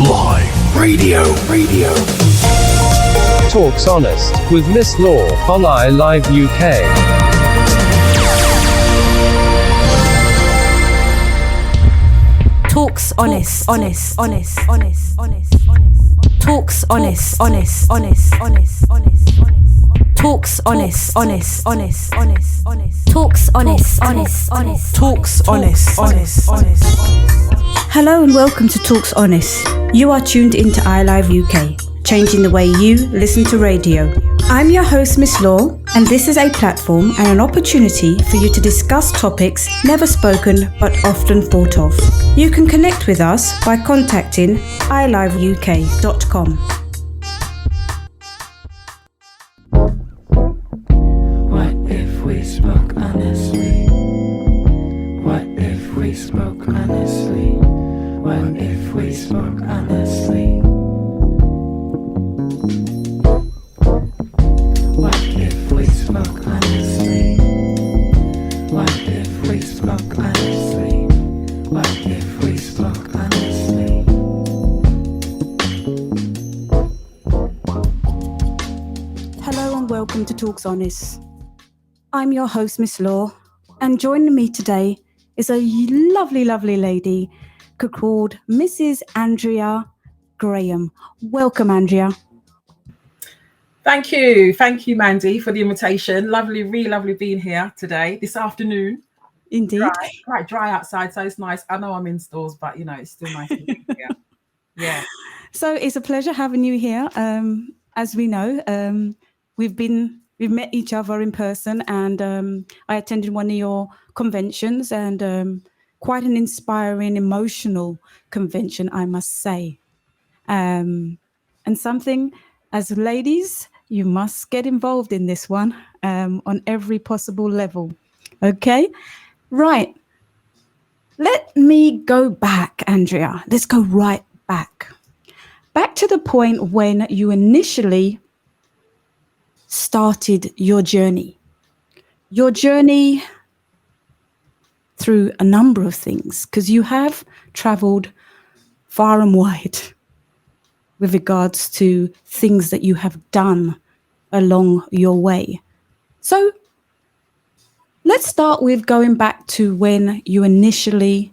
Live radio. Talks Honest with Miss Law on iLive UK. Talks Honest. Talks Honest. Talks Honest. Talks Honest. Hello and welcome to Talks Honest. You are tuned into iLive UK, changing the way you listen to radio. I'm your host, Miss Law, and this is a platform and an opportunity for you to discuss topics never spoken but often thought of. You can connect with us by contacting iliveuk.com. What if we spoke honestly? What if we spoke honestly? What if we spoke honestly? What if we spoke honestly? What if we spoke honestly? What if we spoke honestly? Hello and welcome to Talks Honest. I'm your host, Miss Law, and joining me today is a lovely lady called Mrs. Andrea Graham. Welcome, Andrea. Thank you, Mandy, for the invitation. Really lovely being here today, this afternoon. Indeed. Quite dry outside, so it's nice. I know I'm in stores, but it's still nice to be here. Yeah. So it's a pleasure having you here. As we know, we've met each other in person, and I attended one of your conventions, and quite an inspiring, emotional convention, I must say. And something, as ladies, you must get involved in this one on every possible level. Okay? Right. Let me go back, Andrea. Let's go right back. Back to the point when you initially started your journey. Your journey through a number of things, because you have traveled far and wide with regards to things that you have done along your way. So let's start with going back to when you initially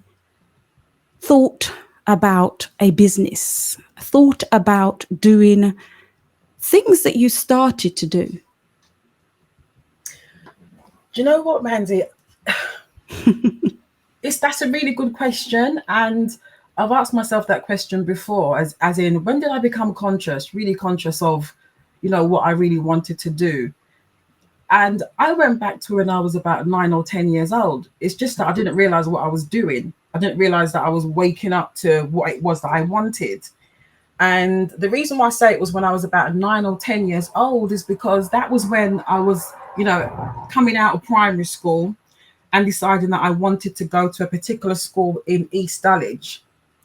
thought about a business, thought about doing things that you started to do. Do you know what, Mandy? That's a really good question, and I've asked myself that question before, as in, when did I become really conscious of, what I really wanted to do? And I went back to when I was about 9 or 10 years old. It's just that I didn't realize what I was doing. I didn't realize that I was waking up to what it was that I wanted. And the reason why I say it was when I was about 9 or 10 years old is because that was when I was, coming out of primary school and deciding that I wanted to go to a particular school in East Dulwich.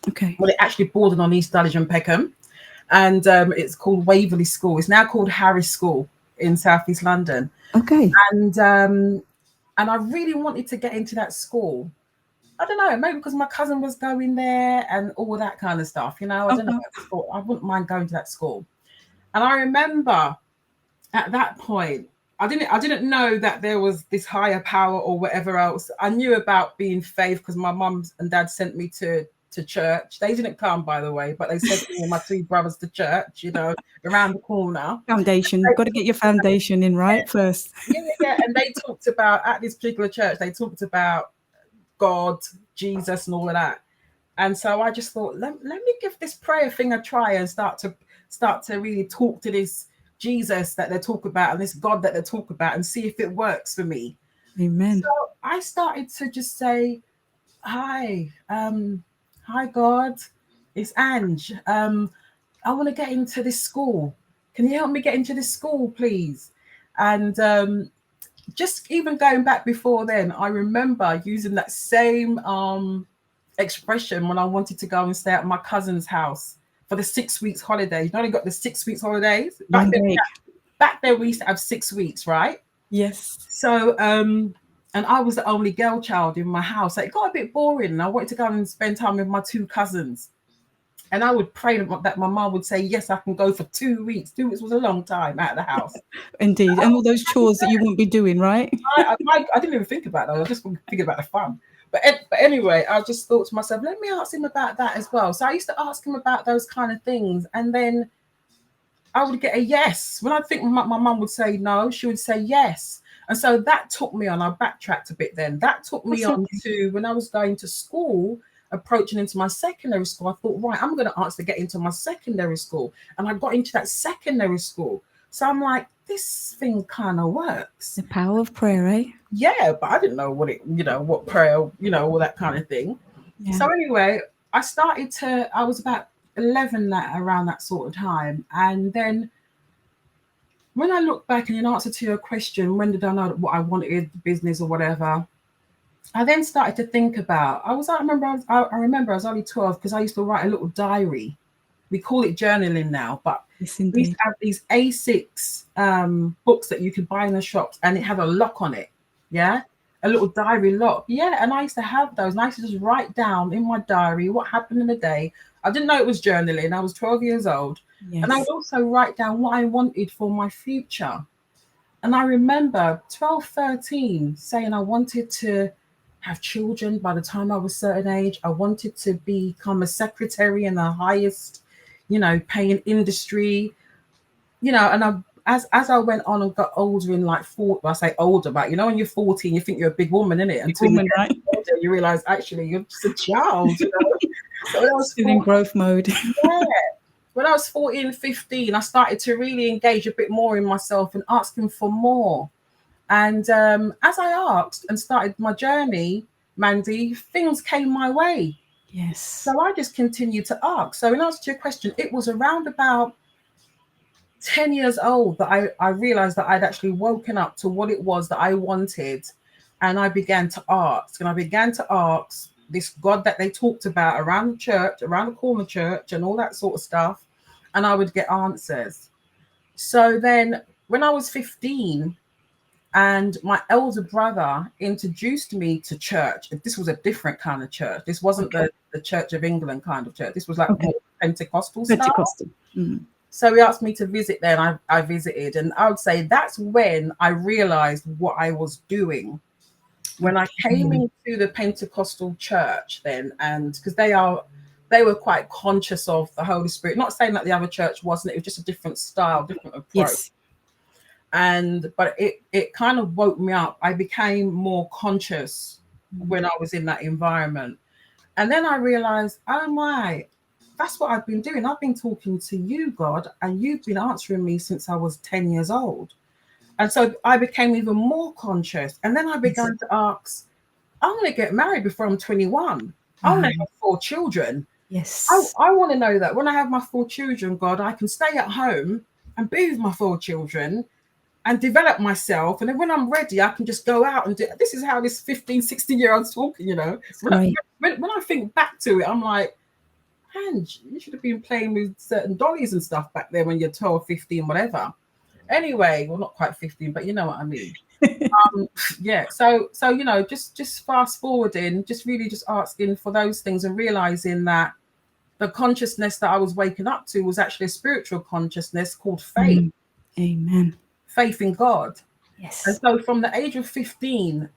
Okay. Well, it actually bordered on East Dulwich and Peckham. And it's called Waverley School. It's now called Harris School in South East London. Okay. And I really wanted to get into that school. I don't know, maybe because my cousin was going there and all that kind of stuff, I don't know. I wouldn't mind going to that school. And I remember at that point, I didn't know that there was this higher power or whatever else. I knew about being faith because my mum and dad sent me to church. They didn't come, by the way, but they sent me and my 2 brothers to church, around the corner. Foundation. Got to get your foundation in first. Yeah. And they talked about, at this particular church, they talked about God, Jesus, and all of that. And so I just thought, let me give this prayer thing a try and start to really talk to this Jesus that they talk about and this God that they talk about and see if it works for me. Amen. So I started to just say, hi God, it's Ange. I want to get into this school. Can you help me get into this school, please? And just even going back before then, I remember using that same expression when I wanted to go and stay at my cousin's house for the 6 weeks holidays. You only got the 6 weeks holidays. Back then we used to have 6 weeks, right? Yes. So and I was the only girl child in my house. So it got a bit boring and I wanted to go and spend time with my 2 cousins. And I would pray that my mom would say, yes, I can go for 2 weeks. 2 weeks was a long time out of the house. Indeed. And all those chores that you won't be doing, right? I didn't even think about that. I was just thinking about the fun. But anyway, I just thought to myself, let me ask him about that as well. So I used to ask him about those kind of things. And then I would get a yes. When I think my mum would say no, she would say yes. And so that took me on. I backtracked a bit then. That took me on to when I was going to school, approaching into my secondary school. I thought, right, I'm going to ask to get into my secondary school. And I got into that secondary school. So I'm like, this thing kind of works. The power of prayer, eh? Yeah, but I didn't know what prayer, all that kind of thing. Yeah. So anyway, I was about 11 around that sort of time. And then when I look back and in answer to your question, when did I know what I wanted, business or whatever, I then started to think about, I remember I was only 12 because I used to write a little diary. We call it journaling now, but Yes, we used indeed. to have these A6 books that you could buy in the shops, and it had a lock on it. Yeah. A little diary lock. Yeah. And I used to have those. And I used to just write down in my diary what happened in the day. I didn't know it was journaling. I was 12 years old. Yes. And I would also write down what I wanted for my future. And I remember 12, 13 saying I wanted to have children by the time I was a certain age. I wanted to become a secretary in the highest, paying industry, and as I went on and got older in like I say older, but when you're 14, you think you're a big woman, innit? Until Woman, right? older, you realize actually you're just a child, So when I was Still in growth mode. yeah. When I was 14, 15, I started to really engage a bit more in myself and asking for more. And as I asked and started my journey, Mandy, things came my way. Yes. So I just continued to ask. So in answer to your question, it was around about 10 years old that I realized that I'd actually woken up to what it was that I wanted. And I began to ask. And I began to ask this God that they talked about around the church, around the corner church and all that sort of stuff. And I would get answers. So then when I was 15, and my elder brother introduced me to church. This was a different kind of church. This wasn't the Church of England kind of church. This was like more Pentecostal style. Pentecostal. Mm. So he asked me to visit there, and I visited. And I would say that's when I realized what I was doing. When I came into the Pentecostal church then, and because they were quite conscious of the Holy Spirit. Not saying that the other church wasn't. It was just a different style, different approach. Yes. But it kind of woke me up. I became more conscious when I was in that environment. And then I realized, oh my, that's what I've been doing. I've been talking to you, God, and you've been answering me since I was 10 years old. And so I became even more conscious. And then I began to ask, I want to get married before I'm 21. I want to have 4 children. Yes. I want to know that when I have my 4 children, God, I can stay at home and be with my 4 children and develop myself. And then when I'm ready, I can just go out and do it. This is how this 15, 16-year-old's talking, When I think back to it, I'm like, man, you should have been playing with certain dollies and stuff back there when you're 12, 15, whatever. Anyway, well, not quite 15, but you know what I mean. Yeah. So just fast forwarding, just really just asking for those things and realizing that the consciousness that I was waking up to was actually a spiritual consciousness called faith. Amen. Faith in God. Yes. And so from the age of 15,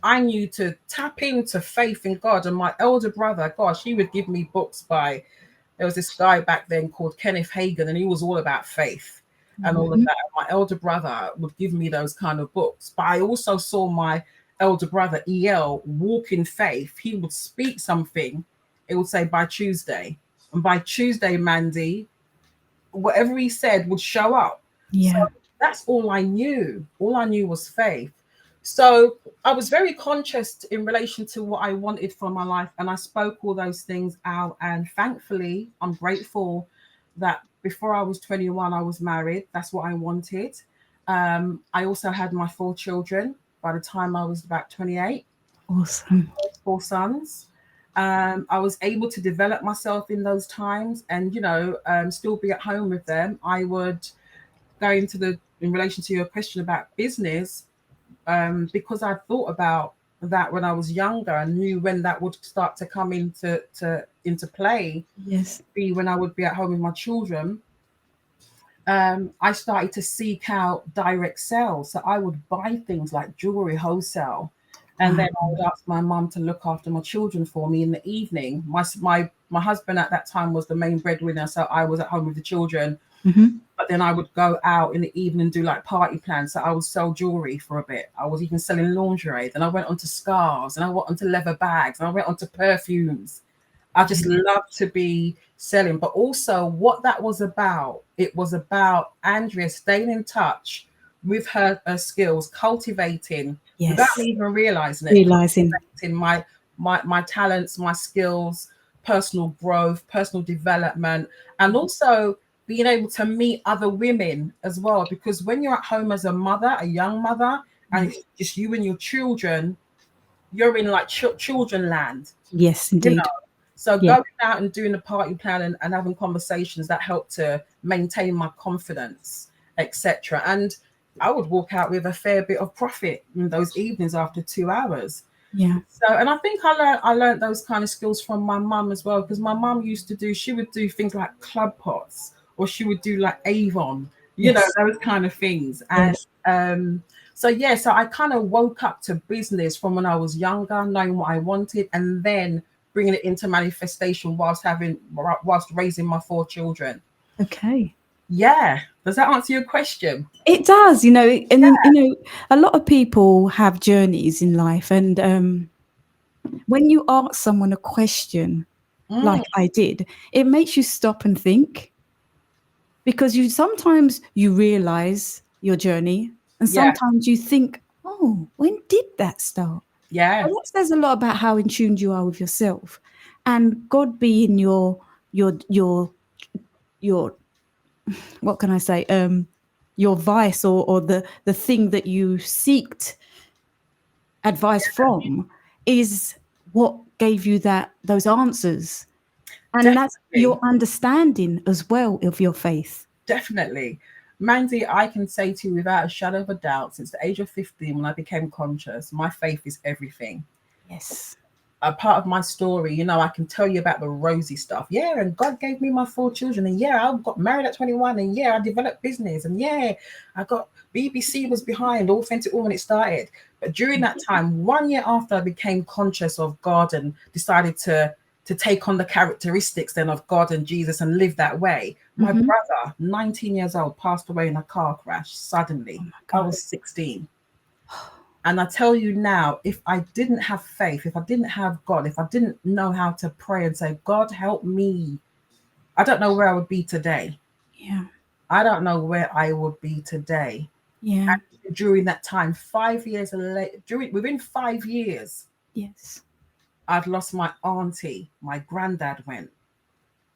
I knew to tap into faith in God. And my elder brother, gosh, he would give me books there was this guy back then called Kenneth Hagin, and he was all about faith and all of that. My elder brother would give me those kind of books. But I also saw my elder brother, EL, walk in faith. He would speak something. It would say by Tuesday. And by Tuesday, Mandy, whatever he said would show up. Yeah. So that's all I knew. All I knew was faith. So I was very conscious in relation to what I wanted for my life. And I spoke all those things out. And thankfully, I'm grateful that before I was 21, I was married. That's what I wanted. I also had my 4 children by the time I was about 28. Awesome. 4 sons. I was able to develop myself in those times and, still be at home with them. I would go into in relation to your question about business, because I thought about that when I was younger, I knew when that would start to come into play, Yes. be when I would be at home with my children. I started to seek out direct sales. So I would buy things like jewelry wholesale. And then I would ask my mum to look after my children for me in the evening. My husband at that time was the main breadwinner, so I was at home with the children. Mm-hmm. But then I would go out in the evening and do like party plans. So I would sell jewelry for a bit. I was even selling lingerie. Then I went on to scarves, and I went on to leather bags, and I went on to perfumes. I just love to be selling, but also what that was about. It was about Andrea staying in touch with her skills, cultivating Yes. without me even realizing it, Realizing. cultivating my talents, my skills, personal growth, personal development, and also being able to meet other women as well. Because when you're at home as a mother, a young mother, and it's just you and your children, you're in like children land. Yes, You indeed. know, so Yeah. going out and doing a party plan and having conversations that help to maintain my confidence, etc. And I would walk out with a fair bit of profit in those evenings after 2 hours. Yeah. So, and I think I learned those kind of skills from my mum as well, because my mum she would do things like club pots, or she would do like Avon, Yes. those kind of things. And Yes. so I kind of woke up to business from when I was younger, knowing what I wanted, and then bringing it into manifestation whilst raising my 4 children. Okay. Yeah. Does that answer your question? It does, and a lot of people have journeys in life, and when you ask someone a question like I did, it makes you stop and think, because sometimes you realize your journey, and sometimes you think, oh, when did that start? Yeah. And that says a lot about how in tune you are with yourself, and God being your what can I say? Your vice, or the thing that you seeked advice from, is what gave you those answers. And that's your understanding as well of your faith. Definitely. Mandy, I can say to you without a shadow of a doubt, since the age of 15, when I became conscious, my faith is everything. Yes. A part of my story, I can tell you about the rosy stuff. Yeah, and God gave me my 4 children. And yeah, I got married at 21. And yeah, I developed business. And yeah, I got BBC was behind Authentic Woman, it started. But during that time, 1 year after I became conscious of God and decided to take on the characteristics then of God and Jesus and live that way, my brother, 19 years old, passed away in a car crash suddenly. I was 16. And I tell you now, if I didn't have faith, if I didn't have God, if I didn't know how to pray and say, God, help me, I don't know where I would be today. Yeah. I don't know where I would be today. Yeah. And during that time, 5 years later, within 5 years, yes, I've lost my auntie. My granddad went.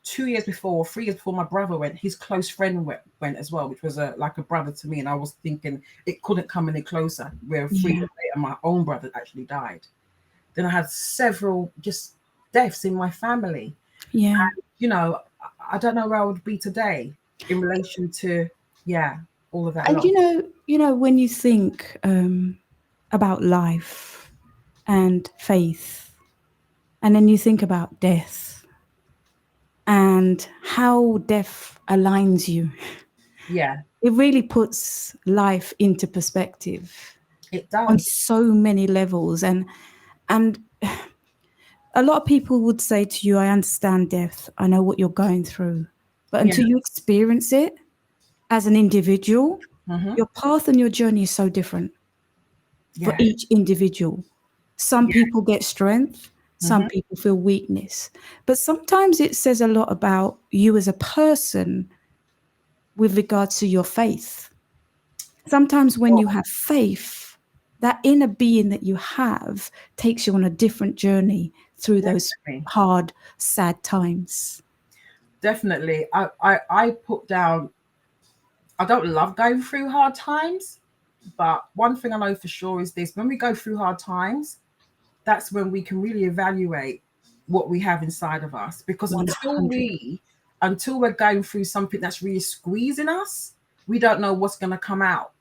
2 years before, 3 years before my brother went, his close friend went as well, which was like a brother to me. And I was thinking it couldn't come any closer. Where 3 years later, my own brother actually died. Then I had several just deaths in my family. Yeah. And, I don't know where I would be today in relation to, all of that. And when you think about life and faith, and then you think about death, and how death aligns you. Yeah. It really puts life into perspective. It does. On so many levels. And a lot of people would say to you, I understand death. I know what you're going through. But until you experience it as an individual, your path and your journey is so different for each individual. Some people get strength. Some people feel weakness. But sometimes it says a lot about you as a person with regards to your faith. Sometimes when you have faith, that inner being that you have takes you on a different journey through those hard, sad times. Definitely. I put down, I don't love going through hard times, but one thing I know for sure is this: when we go through hard times, that's when we can really evaluate what we have inside of us. Because 100. until we're going through something that's really squeezing us, we don't know what's going to come out.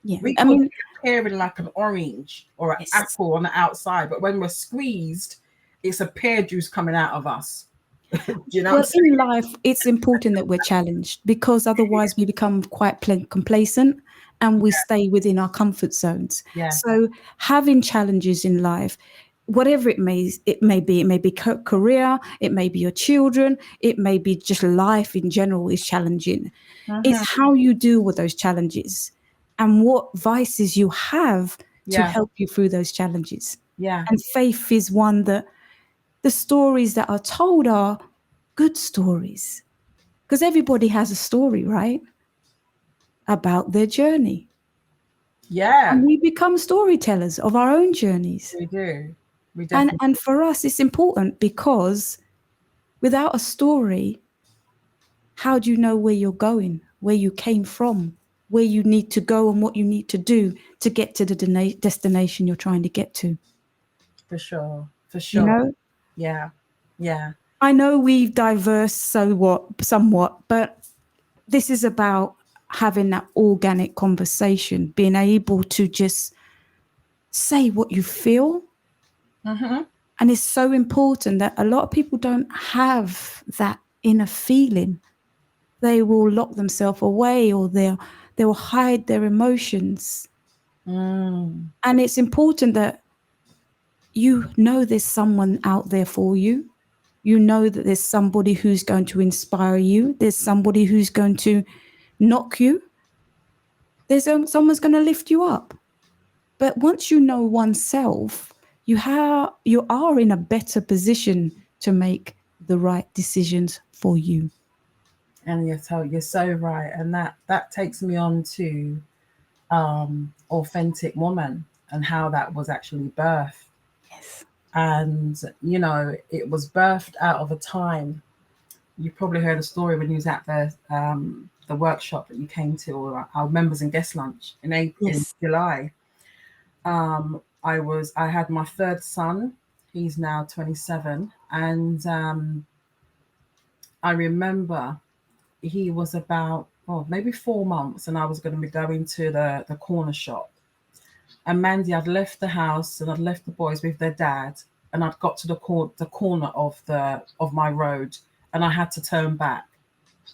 Yeah, We could appearing like an orange or an Yes. apple on the outside, but when we're squeezed, it's a pear juice coming out of us. Do you know Well, what I'm saying? in life, it's important that we're challenged, because otherwise we become quite complacent and we stay within our comfort zones. Yeah. So having challenges in life, whatever it may be career, it may be your children, it may be just life in general is challenging. It's how you deal with those challenges and what vices you have to Yeah. help you through those challenges. Yeah. And faith is one that the stories that are told are good stories, because everybody has a story, right? About their journey. Yeah. And we become storytellers of our own journeys. We do. We definitely. And for us, it's important, because without a story, how do you know where you're going, where you came from, where you need to go, and what you need to do to get to the destination you're trying to get to? For sure. For You sure. know, Yeah. Yeah. I know we've diverse somewhat, but this is about having that organic conversation, being able to just say what you feel. Mm-hmm. And it's so important that a lot of people don't have that inner feeling. They will lock themselves away, or they'll hide their emotions. And it's important that you know there's someone out there for you. You know that there's somebody who's going to inspire you. There's somebody who's going to knock you. There's someone's going to lift you up. But once you know oneself, you are in a better position to make the right decisions for you. And you're so right. And that takes me on to Authentic Woman and how that was actually birthed. Yes. And it was birthed out of a time. You probably heard a story when you was at the workshop that you came to, or our members and guest lunch in Yes. July. I had my third son. He's now 27, and I remember he was about maybe 4 months, and I was going to be going to the corner shop. And Mandy, I'd left the house and I'd left the boys with their dad, and I'd got to the corner of my road, and I had to turn back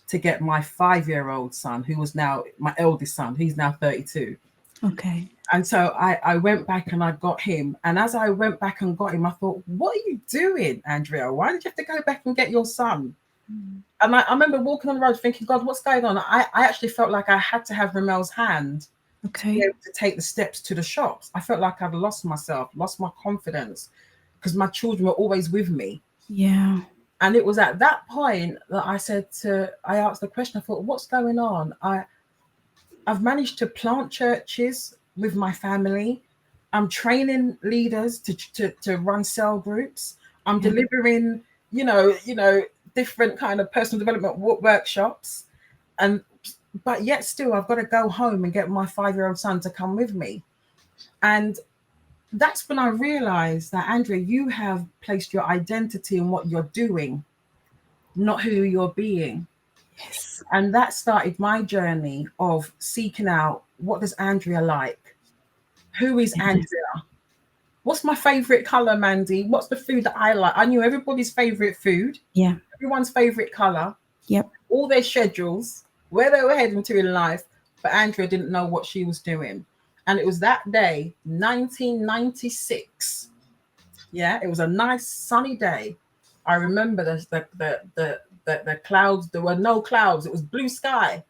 to get my 5-year-old son, who was now my eldest son. He's now 32. Okay. And so I went back and I got him. And as I went back and got him, I thought, what are you doing, Andrea? Why did you have to go back and get your son? And I remember walking on the road thinking, God, what's going on? I actually felt like I had to have Ramel's hand to be Okay. able to take the steps to the shops. I felt like I'd lost myself, lost my confidence, because my children were always with me. Yeah. And it was at that point that I asked the question. I thought, what's going on? I've managed to plant churches with my family. I'm training leaders to run cell groups. I'm delivering, different kind of personal development workshops. But yet still, I've got to go home and get my 5-year-old son to come with me. And that's when I realized that, Andrea, you have placed your identity in what you're doing, not who you're being. Yes. And that started my journey of seeking out, what does Andrea like? Who is Andrea? What's my favorite color, Mandy? What's the food that I like? I knew everybody's favorite food, Yeah. everyone's favorite color, Yep. all their schedules, where they were heading to in life. But Andrea didn't know what she was doing. And it was that day, 1996. Yeah, it was a nice sunny day. I remember the clouds. There were no clouds. It was blue sky.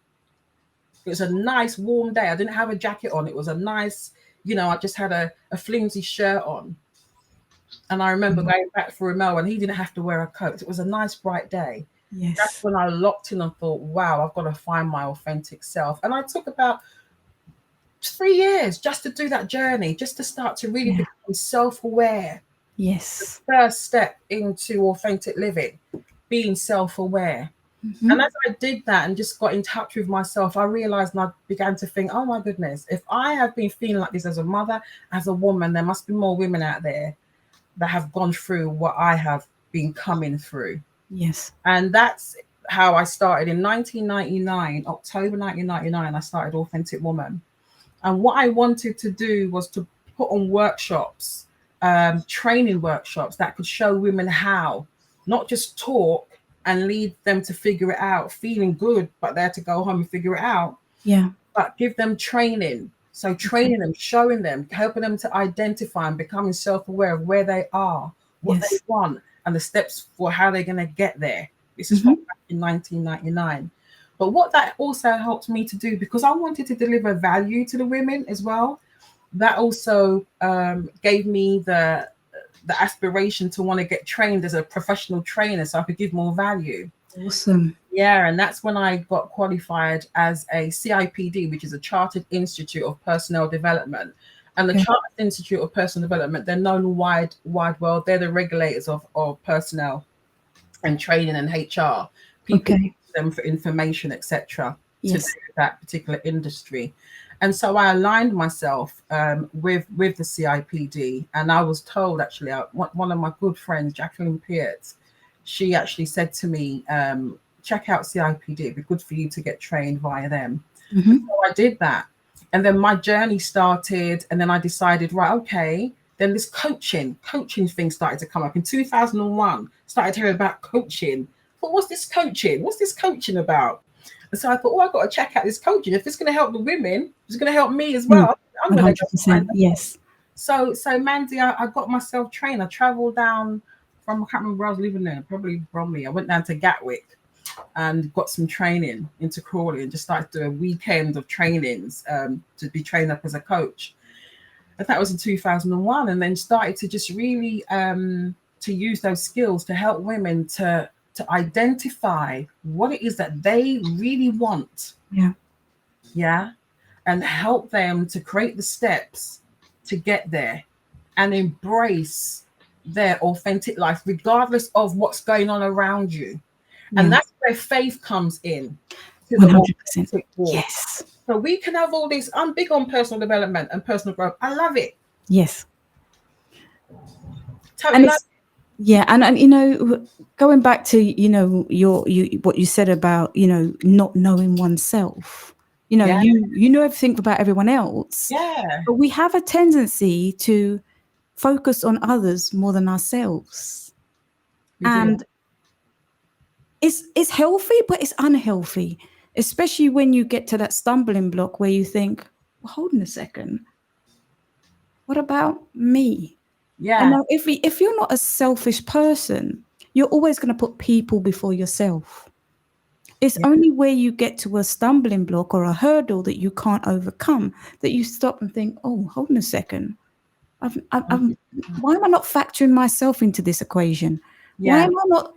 It was a nice warm day. I didn't have a jacket on. It was a nice, I just had a flimsy shirt on. And I remember going back for Ramel, and he didn't have to wear a coat. It was a nice bright day. Yes. That's when I locked in and thought, wow, I've got to find my authentic self. And I took about 3 years just to do that journey, just to start to really become self-aware. Yes. First step into authentic living, being self-aware. Mm-hmm. And as I did that and just got in touch with myself, I realized, and I began to think, oh my goodness, if I have been feeling like this as a mother, as a woman, there must be more women out there that have gone through what I have been coming through. Yes. And that's how I started in 1999, October 1999, I started Authentic Woman. And what I wanted to do was to put on workshops, training workshops that could show women how, not just talk and lead them to figure it out, feeling good, but they had to go home and figure it out, Yeah. but give them training. So training them, showing them, helping them to identify and becoming self-aware of where they are, what they Yes. want, and the steps for how they're going to get there. This is from back in 1999. But what that also helped me to do, because I wanted to deliver value to the women as well, that also gave me the aspiration to want to get trained as a professional trainer so I could give more value. Awesome. Yeah, and that's when I got qualified as a CIPD, which is a Chartered Institute of Personnel Development. And the Okay. Chartered Institute of Personnel Development, they're known wide world. They're the regulators of personnel and training and HR. People Okay. use them for information, etc. to Yes. do with that particular industry. And so I aligned myself with the CIPD, and I was told, actually, one of my good friends, Jacqueline Pearce, she actually said to me, check out CIPD, it'd be good for you to get trained via them. Mhm. So I did that. And then my journey started, and then I decided, right, okay, then this coaching thing started to come up in 2001. Started hearing about coaching. But what's this coaching? What's this coaching about? And so I thought, oh, I've got to check out this coaching. If it's going to help the women, it's going to help me as well. I'm going to go find 100%. out. Yes. So Mandy, I got myself trained. I traveled down from, I can't remember where I was living there, probably Bromley. I went down to Gatwick and got some training into Crawley and just started doing a weekend of trainings to be trained up as a coach. And that was in 2001, and then started to just really to use those skills to help women to identify what it is that they really want. Yeah. Yeah. And help them to create the steps to get there and embrace their authentic life, regardless of what's going on around you. And Yeah. that's where faith comes in to the 100%. authentic walk. Yes. So we can have all this. I'm big on personal development and personal growth. I love it. Yes. Totally love it's, yeah, and you know, going back to what you said about not knowing oneself. Yeah. You know everything about everyone else. Yeah. But we have a tendency to focus on others more than ourselves, We do. and it's healthy, but it's unhealthy, especially when you get to that stumbling block where you think, well, hold on a second, what about me? Yeah. And now if you're not a selfish person, you're always going to put people before yourself. It's only where you get to a stumbling block or a hurdle that you can't overcome that you stop and think, oh, hold on a second. Why am I not factoring myself into this equation? Why Yeah. am I not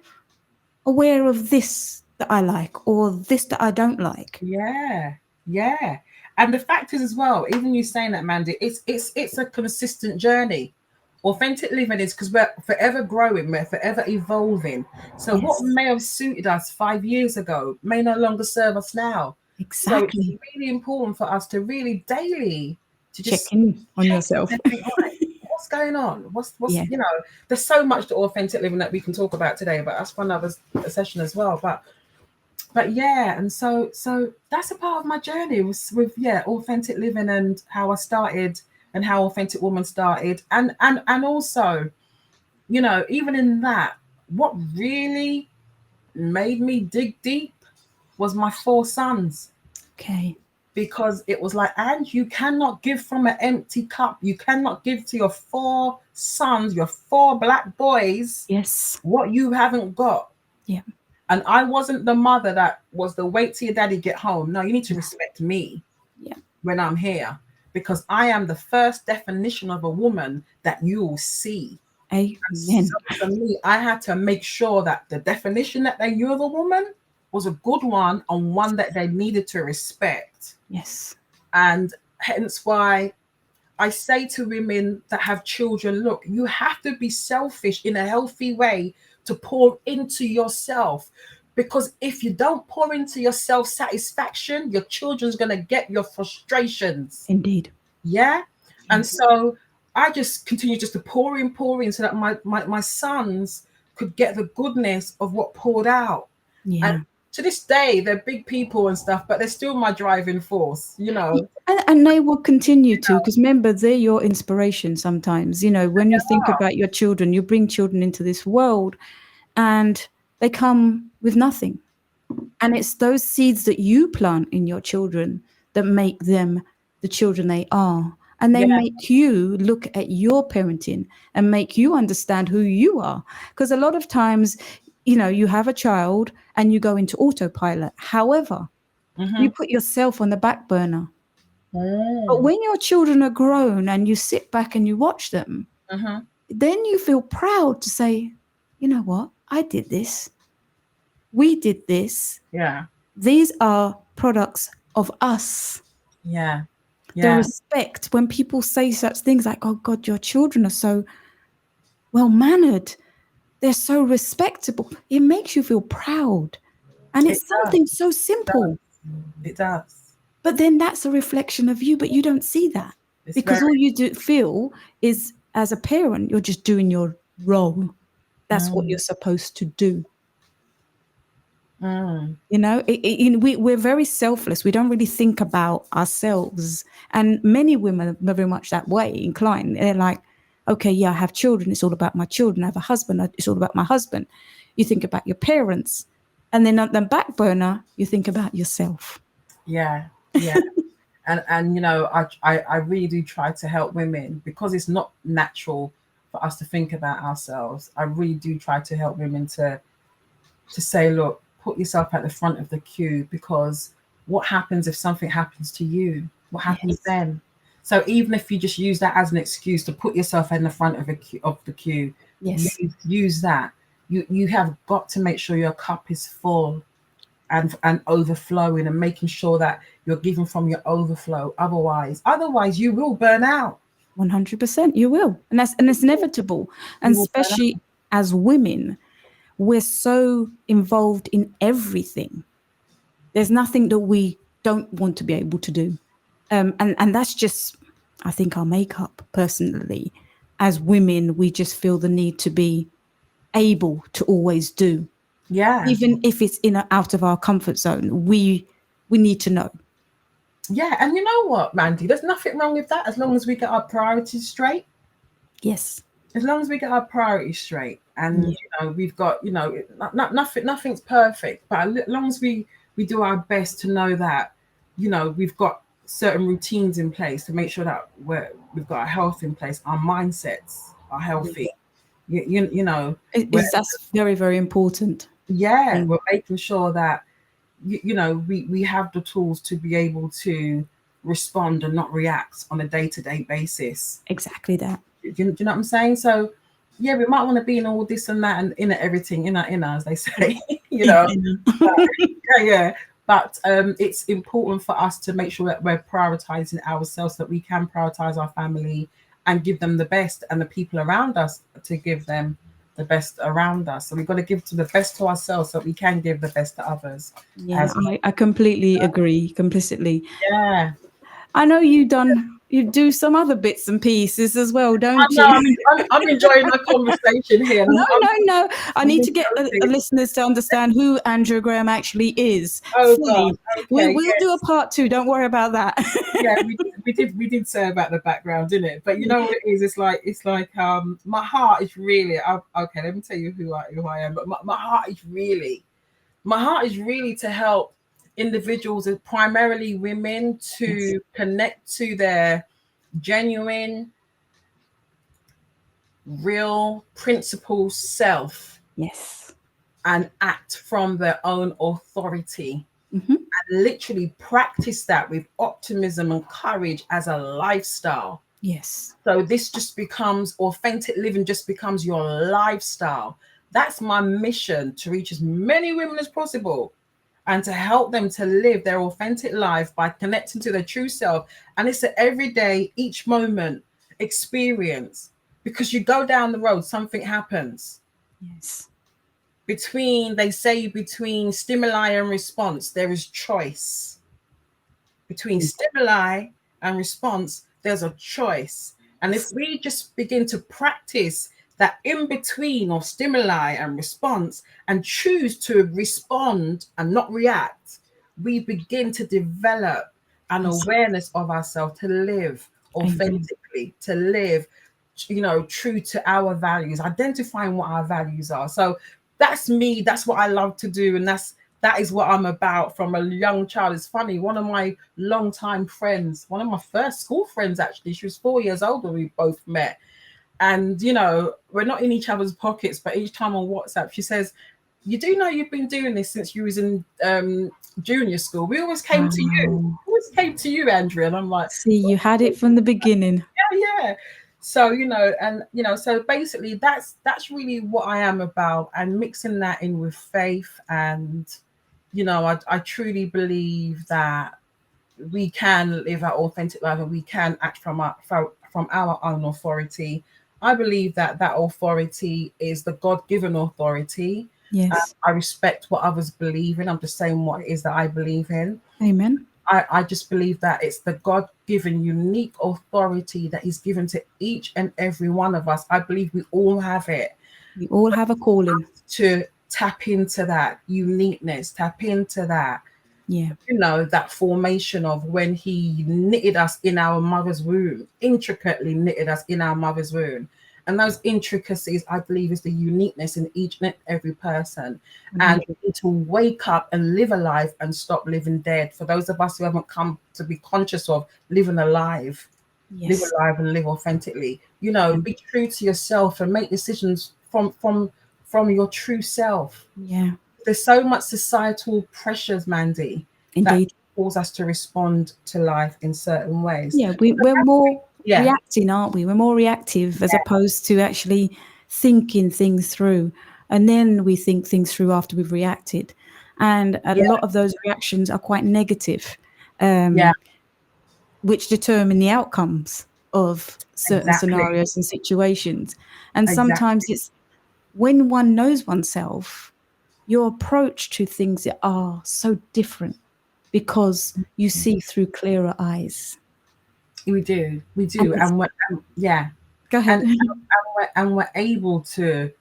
aware of this that I like or this that I don't like? Yeah. Yeah. And the fact is as well, even you saying that, Mandy, it's a consistent journey. Authentic living is because we're forever growing, we're forever evolving. So Yes. what may have suited us 5 years ago may no longer serve us now. So Exactly. it's really important for us to really daily to Check just in on check yourself. and think, right, what's going on? What's Yeah. there's so much to authentic living that we can talk about today, but that's for another session as well. But yeah, and so that's a part of my journey with authentic living and how I started and how Authentic Woman started, and also, even in that, what really made me dig deep was my 4 sons, Okay. because it was like, and you cannot give from an empty cup. You cannot give to your 4 sons, your 4 black boys, Yes. what you haven't got. Yeah. And I wasn't the mother that was the wait till your daddy get home. No, you need to respect me when I'm here, because I am the first definition of a woman that you will see. Amen. So for me, I had to make sure that the definition that they knew of a woman was a good one and one that they needed to respect. Yes. And hence why I say to women that have children, look, you have to be selfish in a healthy way to pour into yourself. Because if you don't pour into your self-satisfaction, your children's going to get your frustrations. Indeed. Yeah. And so I just continue just to pour in so that my sons could get the goodness of what poured out. Yeah. to this day, they're big people and stuff, but they're still my driving force, you know. And they will continue to, because remember, they're your inspiration sometimes. You know, when you think about your children, you bring children into this world and they come with nothing. And it's those seeds that you plant in your children that make them the children they are. And they make you look at your parenting and make you understand who you are. Because a lot of times, you know, you have a child and you go into autopilot. However, you put yourself on the back burner. But when your children are grown and you sit back and you watch them, then you feel proud to say, you know what? I did this. We did this. Yeah. These are products of us. Yeah. The Yeah. respect, when people say such things like, oh God, your children are so well-mannered. They're so respectable. It makes you feel proud. And it's something so simple. It does. But then that's a reflection of you, but you don't see that. Because all you do feel is, as a parent, you're just doing your role. That's what you're supposed to do. You know, we're very selfless. We don't really think about ourselves. And many women are very much that way inclined. They're like, okay, yeah, I have children. It's all about my children. I have a husband. It's all about my husband. You think about your parents. And then on the back burner, you think about yourself. Yeah. Yeah. and you know, I really do try to help women, because it's not natural for us to think about ourselves. I really do try to help women to say, look, put yourself at the front of the queue, because what happens if something happens to you? What happens then? So even if you just use that as an excuse to put yourself in the front of the queue, use that. You have got to make sure your cup is full and overflowing, and making sure that you're giving from your overflow. Otherwise you will burn out. 100%, you will, and it's inevitable. And especially as women, we're so involved in everything. There's nothing that we don't want to be able to do. And that's just, I think, our makeup personally. As women, we just feel the need to be able to always do. Yeah. Even if it's out of our comfort zone, we need to know. Yeah. And you know what, Mandy? There's nothing wrong with that, as long as we get our priorities straight. Yes. As long as we get our priorities straight, and you know, we've got, you know, nothing's perfect, but as long as we do our best to know that, you know, we've got certain routines in place to make sure that we've got our health in place, our mindsets are healthy. You know, that's very, very important. Yeah, we're making sure that you know, we have the tools to be able to respond and not react on a day-to-day basis. Exactly that. Do you know what I'm saying? So yeah, we might want to be in all this and that and in everything, in as they say, you know. Yeah. But it's important for us to make sure that we're prioritizing ourselves, so that we can prioritize our family and give them the best, and the people around us to give them the best around us. So we've got to give to the best to ourselves, so that we can give the best to others. Yeah, I completely agree, complicitly. Yeah. I know you do some other bits and pieces as well, don't you? I'm enjoying my conversation here. No. I need to get the listeners to understand who Andrea Graham actually is. Oh, God. Okay, we'll do a part 2. Don't worry about that. Yeah, we did say about the background, didn't it? But you know what it is? It's like my heart is really okay. Let me tell you who I am. But my heart is really to help individuals, primarily women, to connect to their genuine, real, principled self. Yes. And act from their own authority. Mm-hmm. And literally practice that with optimism and courage as a lifestyle. Yes. So this just becomes authentic living, just becomes your lifestyle. That's my mission, to reach as many women as possible and to help them to live their authentic life by connecting to their true self. And it's an everyday, each moment experience, because you go down the road, something happens. Yes. Between stimuli and response, there is choice. Between stimuli and response, there's a choice. And if we just begin to practice that in between of stimuli and response, and choose to respond and not react, we begin to develop an awareness of ourselves to live authentically, to live, true to our values, identifying what our values are. So that's me. That's what I love to do. And that is what I'm about from a young child. It's funny. One of my longtime friends, one of my first school friends, actually, she was 4 years old when we both met. And, we're not in each other's pockets, but each time on WhatsApp, she says, you do know you've been doing this since you was in junior school. We always came to you. Always came to you, Andrea. And I'm like, see, you had it from the beginning. yeah. So, so basically that's really what I am about, and mixing that in with faith. And, I truly believe that we can live our authentic life, and we can act from our own authority. I believe that authority is the God-given authority. Yes. I respect what others believe in. I'm just saying what it is that I believe in. Amen. I just believe that it's the God-given unique authority that He's given to each and every one of us. I believe we all have it. We all have a calling. To tap into that uniqueness, tap into that, Yeah. That formation of when He knitted us in our mother's womb, intricately knitted us in our mother's womb. And those intricacies, I believe, is the uniqueness in each and every person. Mm-hmm. And we need to wake up and live alive and stop living dead. For those of us who haven't come to be conscious of living alive, live alive and live authentically, be true to yourself and make decisions from your true self. Yeah. There's so much societal pressures, Mandy, indeed, that cause us to respond to life in certain ways. Yeah, we're more reacting, aren't we? We're more reactive as opposed to actually thinking things through. And then we think things through after we've reacted. And a lot of those reactions are quite negative, which determine the outcomes of certain scenarios and situations. And sometimes it's when one knows oneself, your approach to things are so different because you see through clearer eyes. We do. And we're, Go ahead. And we're able to,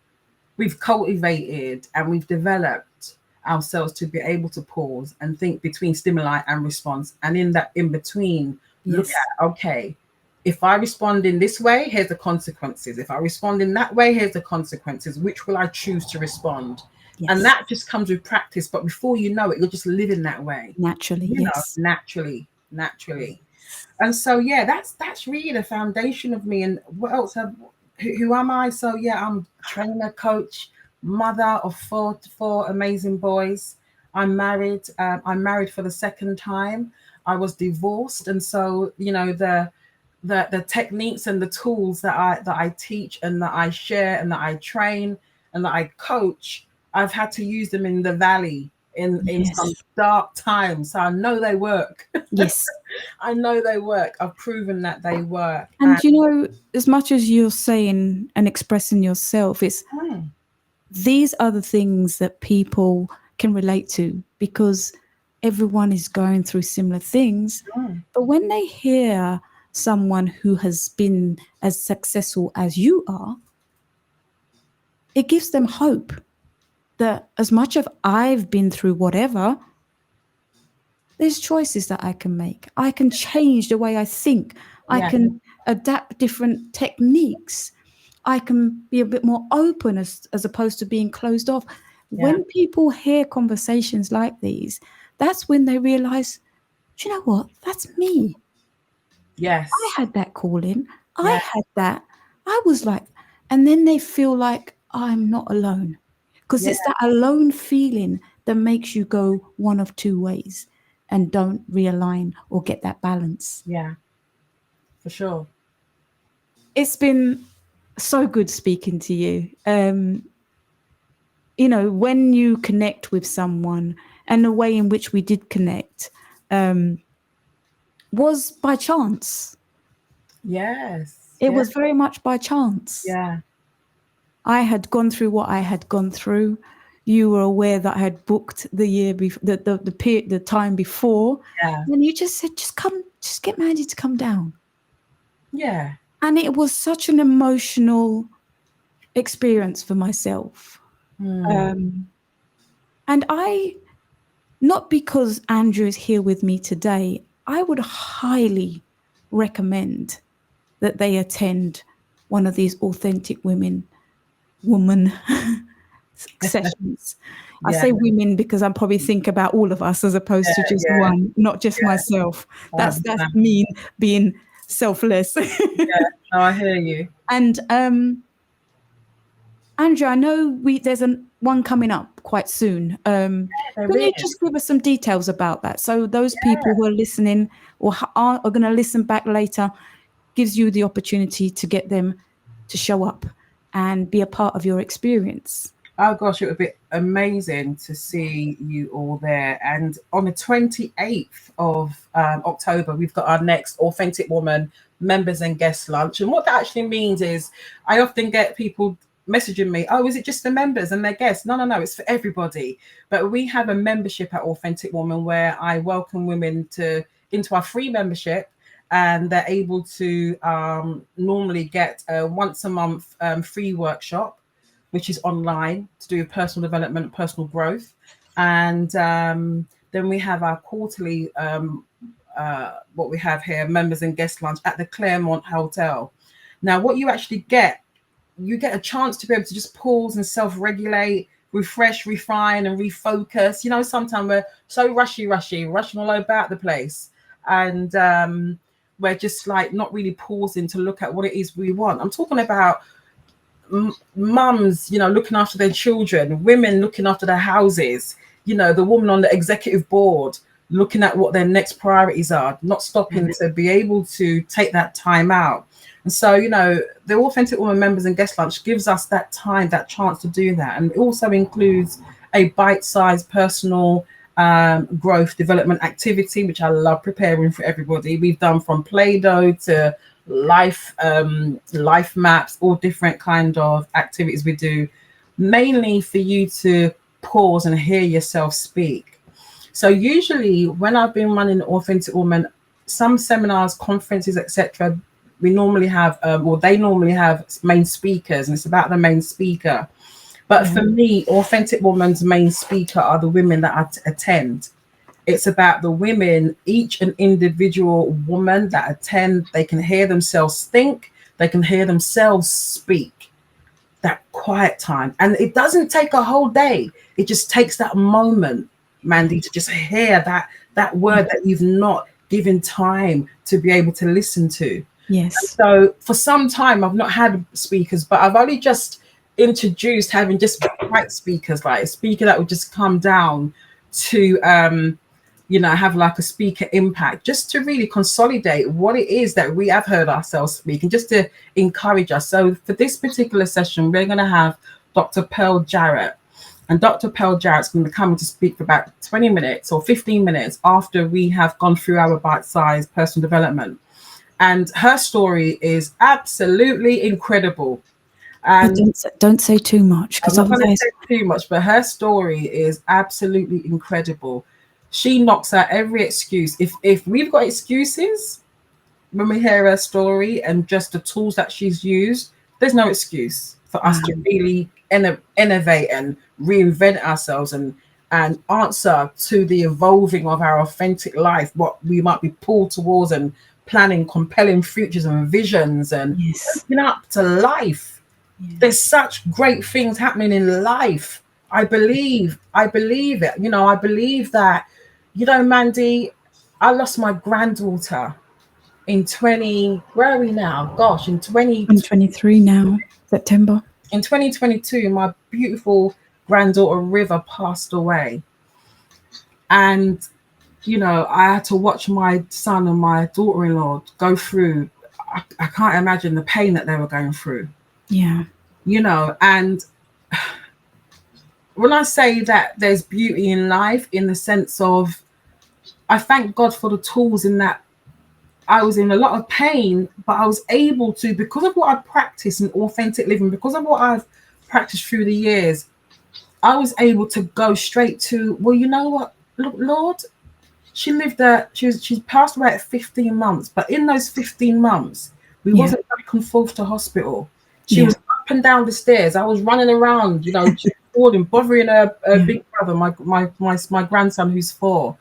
we've cultivated and we've developed ourselves to be able to pause and think between stimuli and response. And in that in between, look at, okay, if I respond in this way, here's the consequences. If I respond in that way, here's the consequences. Which will I choose to respond? Yes. And that just comes with practice. But before you know it, you're just living that way. Naturally, naturally. And so, that's really the foundation of me. And what else? Who am I? So, I'm a trainer, coach, mother of four amazing boys. I'm married. I'm married for the second time. I was divorced. And so, the techniques and the tools that I teach and that I share and that I train and that I coach, I've had to use them in the valley in some dark times. So I know they work. Yes. I know they work. I've proven that they work. And as much as you're saying and expressing yourself, it's these are the things that people can relate to because everyone is going through similar things. But when they hear someone who has been as successful as you are, it gives them hope that as much as I've been through whatever, there's choices that I can make. I can change the way I think. I can adapt different techniques. I can be a bit more open as opposed to being closed off. When people hear conversations like these, that's when they realize, do you know what? That's me. Yes. I had that calling. I had that. I was like, and then they feel like I'm not alone. Because it's that alone feeling that makes you go one of two ways and don't realign or get that balance. Yeah, for sure. It's been so good speaking to you. When you connect with someone, and the way in which we did connect was by chance. Yes. It was very much by chance. Yeah. I had gone through what I had gone through. You were aware that I had booked the year before, the time before. Yeah. And you just said, just get Mandy to come down. Yeah. And it was such an emotional experience for myself. And not because Andrew is here with me today, I would highly recommend that they attend one of these authentic woman sessions. I say women because I probably think about all of us as opposed to just one, not just myself. That's me being selfless. No, I hear you. And Andrew, I know there's one coming up quite soon. Can you just give us some details about that? So those people who are listening or are going to listen back later, gives you the opportunity to get them to show up and be a part of your experience. Oh gosh, it would be amazing to see you all there. And on the 28th of October, we've got our next Authentic Woman members and guest lunch. And what that actually means is I often get people messaging me, oh, is it just the members and their guests? No, it's for everybody. But we have a membership at Authentic Woman where I welcome women into our free membership, and they're able to normally get a once a month free workshop, which is online to do with personal development, personal growth. And then we have our quarterly, what we have here, members and guest lunch at the Claremont Hotel. Now, what you actually get, you get a chance to be able to just pause and self-regulate, refresh, refine, and refocus. You know, sometimes we're so rushing all about the place. And we're just like not really pausing to look at what it is we want. I'm talking about mums, you know, looking after their children, women looking after their houses, you know, the woman on the executive board looking at what their next priorities are, not stopping to be able to take that time out. And so, you know, the Authentic Woman members and guest lunch gives us that time, that chance to do that. And it also includes a bite-sized personal growth development activity, which I love preparing for everybody. We've done from Play-Doh to life maps, all different kind of activities we do, mainly for you to pause and hear yourself speak. So usually when I've been running Authentic Woman, some seminars, conferences, etc., we normally have, or they normally have main speakers, and it's about the main speaker. But for me, Authentic Woman's main speaker are the women that I attend. It's about the women, each an individual woman that attend. They can hear themselves think, they can hear themselves speak. That quiet time. And it doesn't take a whole day. It just takes that moment, Mandy, to just hear that word that you've not given time to be able to listen to. Yes. And so for some time, I've not had speakers, but I've only just introduced having just quiet speakers, like a speaker that would just come down to, you know, have like a speaker impact, just to really consolidate what it is that we have heard ourselves speak and just to encourage us. So for this particular session, we're going to have Dr. Pearl Jarrett. And Dr. Pearl Jarrett's going to come to speak for about 20 minutes or 15 minutes after we have gone through our bite-sized personal development. And her story is absolutely incredible. And don't say too much, because I'm not going to say too much, but her story is absolutely incredible. She knocks out every excuse. If we've got excuses when we hear her story and just the tools that she's used, there's no excuse for us to really innovate and reinvent ourselves and answer to the evolving of our authentic life, what we might be pulled towards, and planning compelling futures and visions and looking up to life. There's such great things happening in life. I believe it. You know, I believe that, you know, Mandy, I lost my granddaughter in 2023 now, September. In 2022, my beautiful granddaughter River passed away. And, you know, I had to watch my son and my daughter-in-law go through. I can't imagine the pain that they were going through. Yeah. You know, and when I say that there's beauty in life, in the sense of, I thank God for the tools in that I was in a lot of pain, but I was able to, because of what I practiced in authentic living, because of what I've practiced through the years, I was able to go straight to, well, you know what, Lord, she passed away at 15 months, but in those 15 months, we wasn't back and forth to hospital. She was up up and down the stairs. I was running around, you know, falling, bothering her big brother, my grandson who's 4.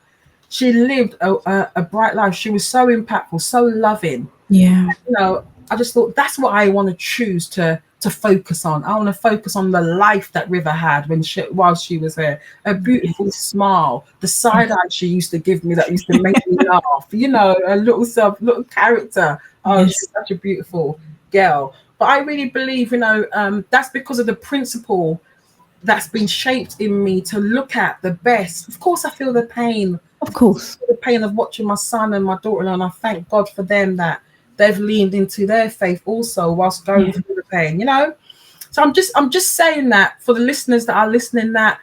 She lived a bright life. She was so impactful, so loving. Yeah. You know, I just thought that's what I want to choose to focus on. I want to focus on the life that River had while she was there. A beautiful smile, the side eye she used to give me that used to make me laugh. You know, a little character. Oh, she's such a beautiful girl. But I really believe, you know, that's because of the principle that's been shaped in me to look at the best. Of course, I feel the pain. Of course. The pain of watching my son and my daughter, and I thank God for them that they've leaned into their faith also whilst going through the pain, you know. So I'm just saying that for the listeners that are listening, that,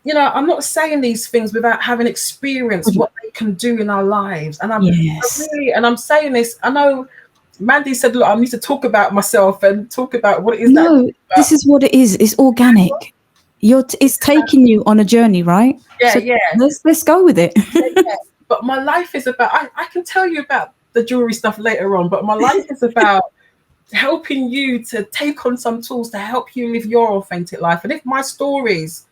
you know, I'm not saying these things without having experienced what they can do in our lives. And I'm really, and I'm saying this, I know Mandy said, look, I need to talk about myself and talk about what it is. No, this is what it is. It's organic. It's taking you on a journey, right? Yeah, so Let's go with it. But my life is about, I can tell you about the jewelry stuff later on, but my life is about helping you to take on some tools to help you live your authentic life. And if my stories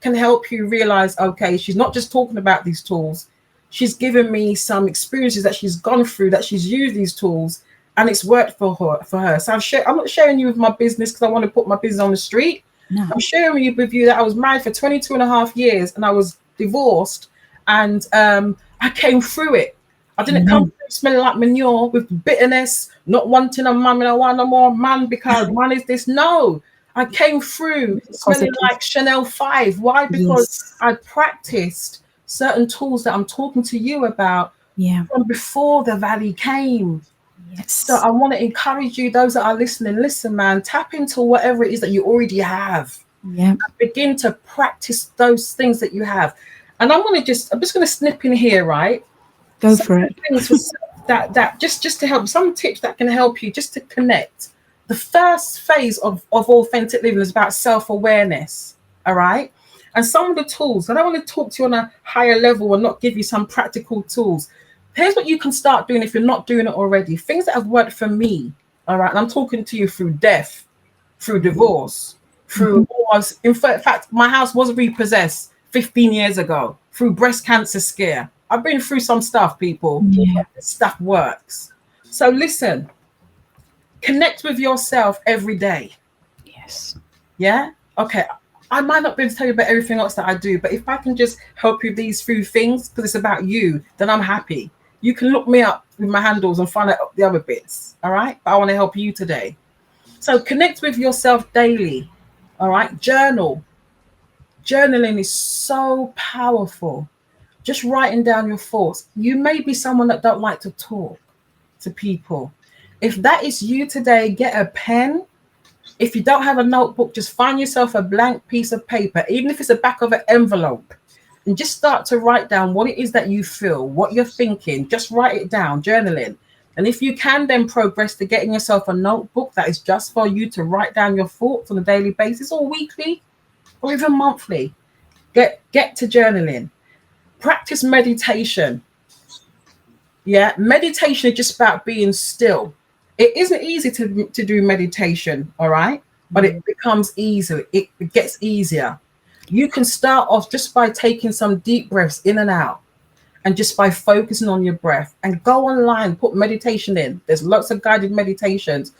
can help you realize, okay, she's not just talking about these tools, she's given me some experiences that she's gone through, that she's used these tools, and it's worked for her. So I'm not sharing you with my business because I want to put my business on the street. No. I'm sharing with you that I was married for 22 and a half years and I was divorced, and I came through it. I didn't come through smelling like manure with bitterness, not wanting a man, and I want no more man because man is this. No, I came through smelling like Chanel 5. Why? Because I practiced certain tools that I'm talking to you about from before the valley came. Yes. So I want to encourage you, those that are listening, listen, man, tap into whatever it is that you already have. Yeah. And begin to practice those things that you have. And I'm just going to snip in here, right? Go for it. Things that just to help, some tips that can help you just to connect. The first phase of authentic living is about self-awareness. All right. And some of the tools, and I want to talk to you on a higher level and not give you some practical tools. Here's what you can start doing if you're not doing it already. Things that have worked for me. All right. And I'm talking to you through death, through divorce, through almost, in fact, my house was repossessed 15 years ago, through breast cancer scare. I've been through some stuff, people. Yeah. This stuff works. So listen, connect with yourself every day. Yes. Yeah. Okay. I might not be able to tell you about everything else that I do, but if I can just help you these few things, because it's about you, then I'm happy. You can look me up with my handles and find out the other bits. All right. But I want to help you today. So connect with yourself daily. All right. Journal. Journaling is so powerful. Just writing down your thoughts. You may be someone that don't like to talk to people. If that is you today, get a pen. If you don't have a notebook, just find yourself a blank piece of paper, even if it's the back of an envelope, and just start to write down what it is that you feel, what you're thinking. Just write it down, journaling. And if you can then progress to getting yourself a notebook that is just for you to write down your thoughts on a daily basis or weekly or even monthly, get to journaling. Practice meditation. Yeah, meditation is just about being still. It isn't easy to do meditation, all right? But it becomes easier. It gets easier. You can start off just by taking some deep breaths in and out, and just by focusing on your breath, and go online, put meditation in. There's lots of guided meditations.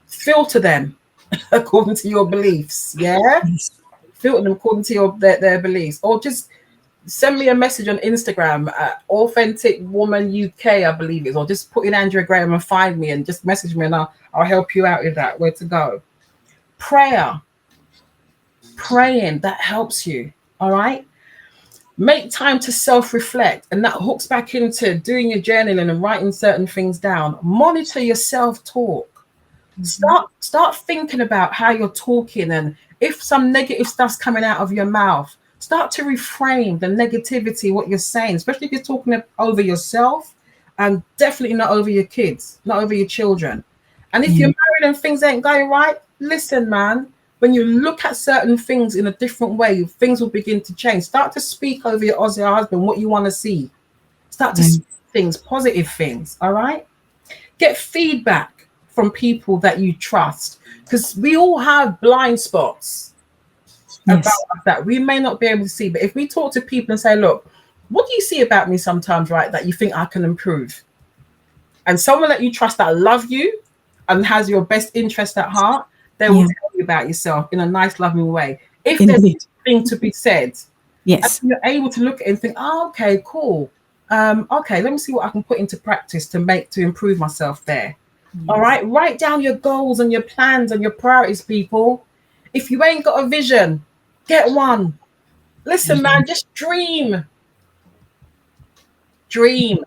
Filter them according to your beliefs. Yeah, filter them according to their beliefs, or just send me a message on Instagram at Authentic Woman UK, I believe it is, or just put in Andrea Graham and find me and just message me and I'll help you out with that, where to go. Praying, that helps you. All right. Make time to self-reflect, and that hooks back into doing your journaling and writing certain things down. Monitor your self-talk. Start thinking about how you're talking, and if some negative stuff's coming out of your mouth, start to reframe the negativity, what you're saying, especially if you're talking over yourself, and definitely not over your kids, not over your children. And if you're married and things ain't going right, listen, man, when you look at certain things in a different way, things will begin to change. Start to speak over your husband what you want to see. Start to speak things, positive things, all right? Get feedback from people that you trust, because we all have blind spots about us that we may not be able to see. But if we talk to people and say, look, what do you see about me sometimes, right, that you think I can improve? And someone that you trust that love you and has your best interest at heart, they will tell you about yourself in a nice, loving way. If there's anything to be said, Yes. and you're able to look at it and think, oh, okay, cool. Okay, let me see what I can put into practice to improve myself there. Yes. All right, write down your goals and your plans and your priorities, people. If you ain't got a vision, get one. Listen, man, just dream. Dream.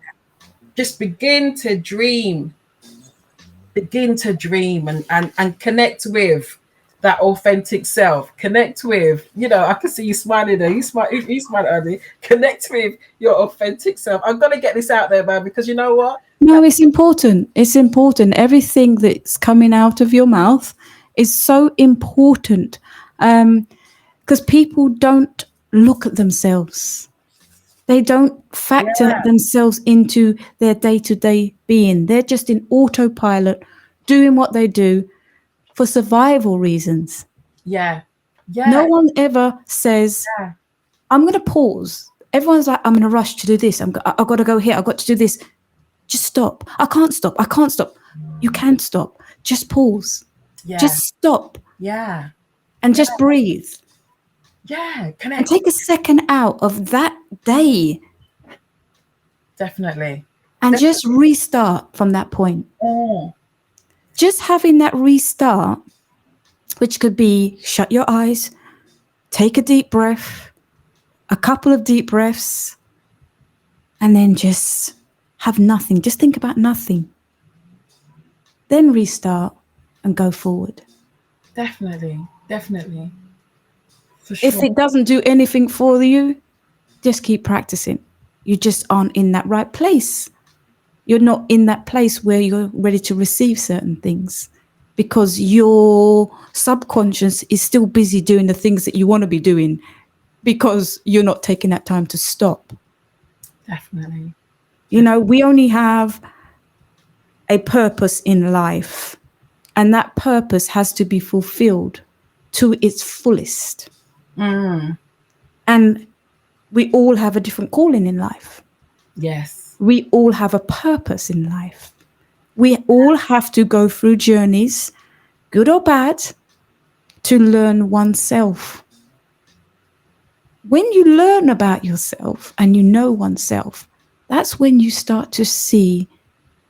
Just begin to dream. Begin to dream and connect with that authentic self. Connect with, I can see you smiling there. You smile early. Connect with your authentic self. I'm gonna get this out there, man, because you know what? No, it's important. It's important. Everything that's coming out of your mouth is so important, because people don't look at themselves. They don't factor themselves into their day-to-day being. They're just in autopilot, doing what they do for survival reasons. Yeah. No one ever says, I'm going to pause. Everyone's like, I'm going to rush to do this. I've got to go here. I've got to do this. Just stop. I can't stop. You can stop. Just pause. Yeah. Just stop. Yeah. And just breathe. Yeah. Connect. And take a second out of that day. Definitely. And just restart from that point. Oh. Just having that restart, which could be shut your eyes, take a deep breath, a couple of deep breaths, and then just have nothing. Just think about nothing. Then restart and go forward. Definitely. For sure. If it doesn't do anything for you, just keep practicing. You just aren't in that right place. You're not in that place where you're ready to receive certain things, because your subconscious is still busy doing the things that you want to be doing, because you're not taking that time to stop. Definitely. We only have a purpose in life, and that purpose has to be fulfilled to its fullest. And we all have a different calling in life. Yes. We all have a purpose in life. We all have to go through journeys, good or bad, to learn oneself. When you learn about yourself and you know oneself, that's when you start to see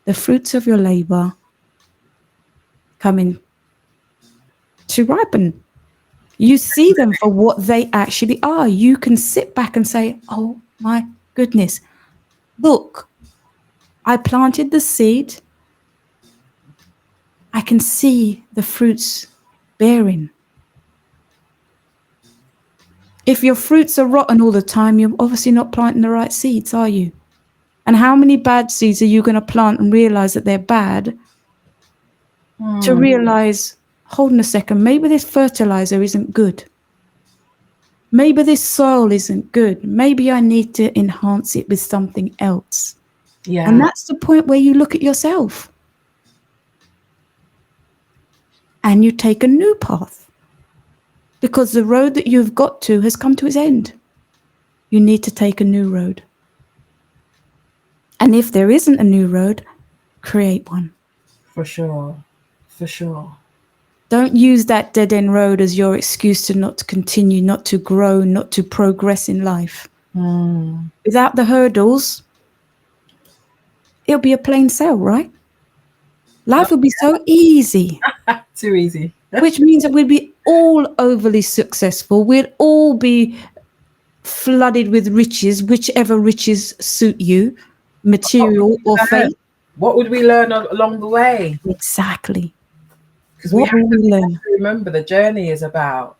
the fruits of your labor coming to ripen. You see them for what they actually are. You can sit back and say, oh my goodness, look, I planted the seed. I can see the fruits bearing. If your fruits are rotten all the time, you're obviously not planting the right seeds, are you? And how many bad seeds are you going to plant and realize that they're bad? To realize, hold on a second, maybe this fertilizer isn't good. Maybe this soil isn't good. Maybe I need to enhance it with something else. Yeah. And that's the point where you look at yourself. And you take a new path. Because the road that you've got to has come to its end. You need to take a new road. And if there isn't a new road, create one. For sure. For sure. Don't use that dead-end road as your excuse to not to continue, not to grow, not to progress in life. Without the hurdles, it'll be a plain sail, right? Life will be so easy. Too easy. Which means that we'd be all overly successful. We'd all be flooded with riches, whichever riches suit you, material or faith. What would we learn along the way? Exactly. Because we have to remember the journey is about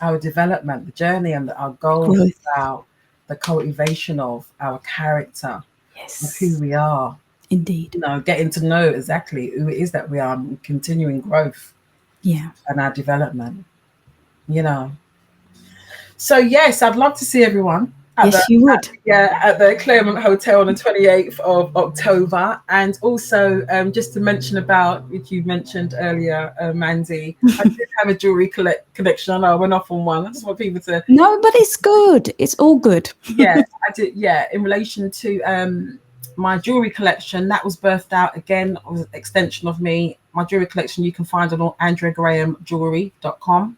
our development, the journey and our goals is about the cultivation of our character, of who we are. Indeed. Getting to know exactly who it is that we are, and continuing growth. Yeah. And our development. So yes, I'd love to see everyone Yes, you would. At the Claremont Hotel on the 28th of October. And also, just to mention about, which you mentioned earlier, Mandy, I did have a jewelry collection. I know I went off on one. I just want people to... No, but it's good. It's all good. Yeah, I did. Yeah, in relation to my jewelry collection, that was birthed out again, was an extension of me. My jewelry collection you can find on andreagrahamjewelry.com.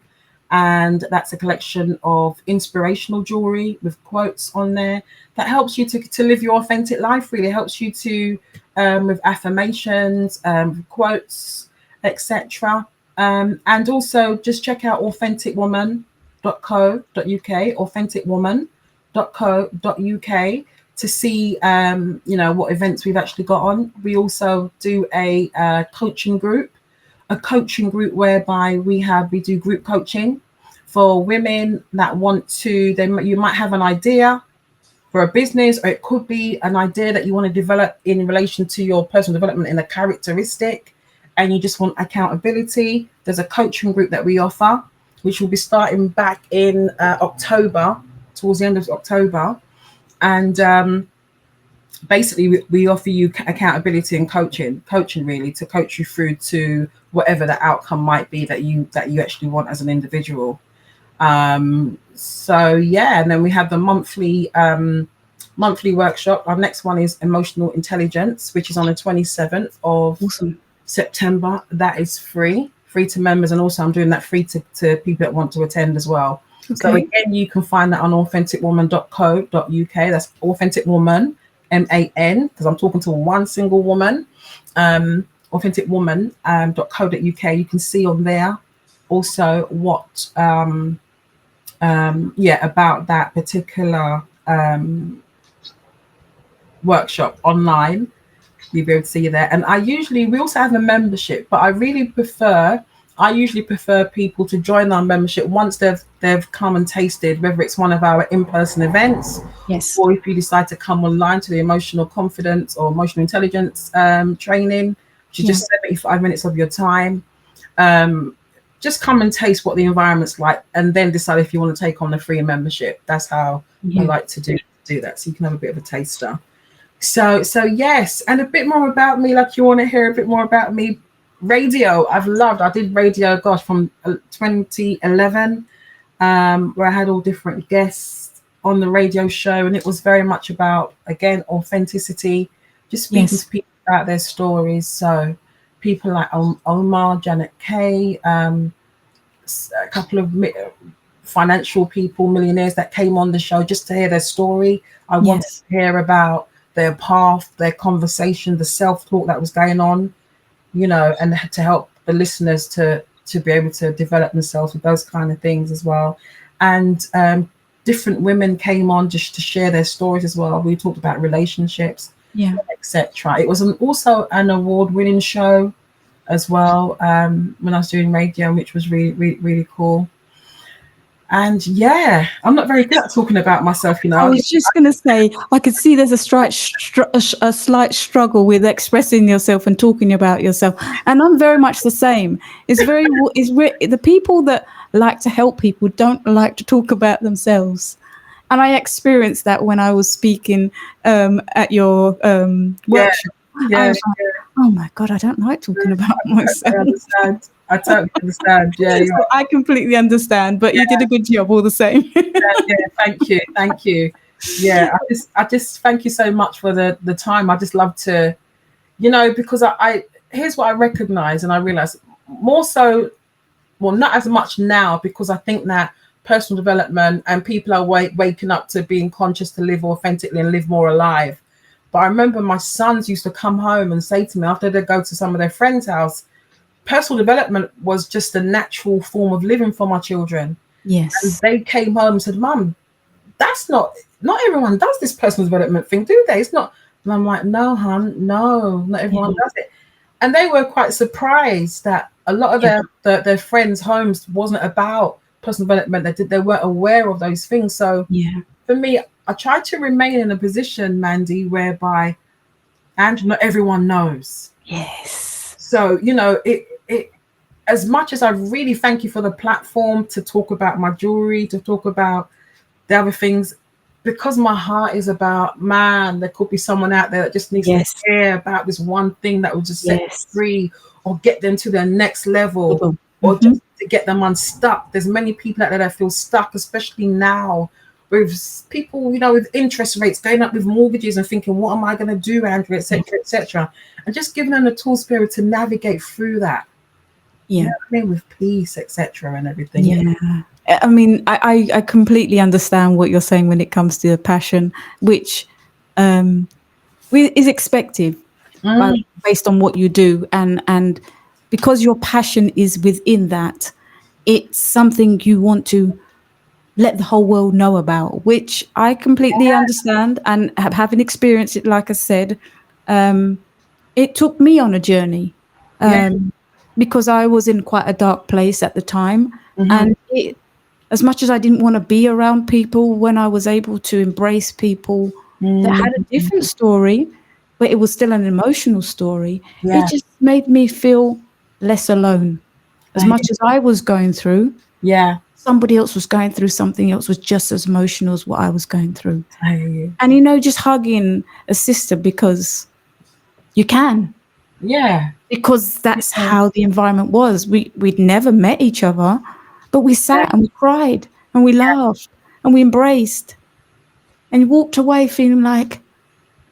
And that's a collection of inspirational jewelry with quotes on there that helps you to live your authentic life, really helps you to with affirmations, quotes, etc. And also just check out authenticwoman.co.uk, authenticwoman.co.uk to see what events we've actually got on. We also do a coaching group whereby we do group coaching for women that want to, you might have an idea for a business, or it could be an idea that you want to develop in relation to your personal development in a characteristic, and you just want accountability. There's a coaching group that we offer, which will be starting back in October, towards the end of October. And basically we offer you accountability and coaching really to coach you through to whatever the outcome might be that you actually want as an individual. So yeah, and then we have the monthly workshop. Our next one is emotional intelligence, which is on the 27th of September. That is free to members, and also I'm doing that free to people that want to attend as well. Okay. So again, you can find that on authenticwoman.co.uk. That's Authentic Woman, MAN, because I'm talking to one single woman. Authenticwoman.co.uk. You can see on there also what about that particular workshop online. You'll be able to see you there. And we also have a membership, but I usually prefer people to join our membership once they've come and tasted, whether it's one of our in-person events, yes, or if you decide to come online to the emotional confidence or emotional intelligence training, which is just 75 minutes of your time. Just come and taste what the environment's like, and then decide if you want to take on the free membership. That's how I like to do that, so you can have a bit of a taster. So yes, and a bit more about me, like you want to hear a bit more about me. Radio, I did radio, from 2011, where I had all different guests on the radio show, and it was very much about, again, authenticity, just speaking to people about their stories. So people like Omar, Janet Kay, a couple of financial people, millionaires that came on the show just to hear their story. I wanted to hear about their path, their conversation, the self-talk that was going on, and to help the listeners to be able to develop themselves with those kind of things as well. And different women came on just to share their stories as well. We talked about relationships, etc. It was also an award-winning show as well when I was doing radio, which was really, really, really cool. And I'm not very good at talking about myself, I was just going to say, I could see there's a slight struggle with expressing yourself and talking about yourself, and I'm very much the same. The people that like to help people don't like to talk about themselves, and I experienced that when I was speaking at your workshop. I was like, oh my God, I don't like talking about myself. I totally understand. So I completely understand, but you did a good job all the same. Thank you. I just thank you so much for the time. I just love to, because I here's what I recognize and I realize more so, well, not as much now, because I think that personal development and people are waking up to being conscious to live authentically and live more alive. But I remember my sons used to come home and say to me after they go to some of their friends' house, personal development was just a natural form of living for my children. Yes. And they came home and said, Mum, that's not everyone does this personal development thing, do they? It's not. And I'm like, no, hon, no, not everyone does it. And they were quite surprised that a lot of their friends' homes wasn't about personal development. They weren't aware of those things. So for me, I try to remain in a position, Mandy, whereby, and not everyone knows. Yes. So, it as much as I really thank you for the platform to talk about my jewelry, to talk about the other things, because my heart is about, man, there could be someone out there that just needs Yes. to hear about this one thing that will just set them Yes. free or get them to their next level, Mhm. or just to get them unstuck. There's many people out there that feel stuck, especially now with people, you know, with interest rates going up with mortgages and thinking, what am I going to do, Andrea, etc., etc. And just giving them the tool spirit to navigate through that. Yeah. You know what I mean? With peace, etc., and everything. Yeah. I mean, I completely understand what you're saying when it comes to the passion, which is expected based on what you do. And because your passion is within that, it's something you want to let the whole world know about, which I completely understand. And having experienced it, like I said, it took me on a journey. Because I was in quite a dark place at the time. And as much as I didn't want to be around people, when I was able to embrace people that had a different story, but it was still an emotional story, it just made me feel less alone. As much as I was going through, somebody else was going through something else was just as emotional as what I was going through. I hear you. And, you know, just hugging a sister because you can. Yeah. Because that's how the environment was. We'd never met each other, but we sat and we cried and we laughed and we embraced and walked away feeling like,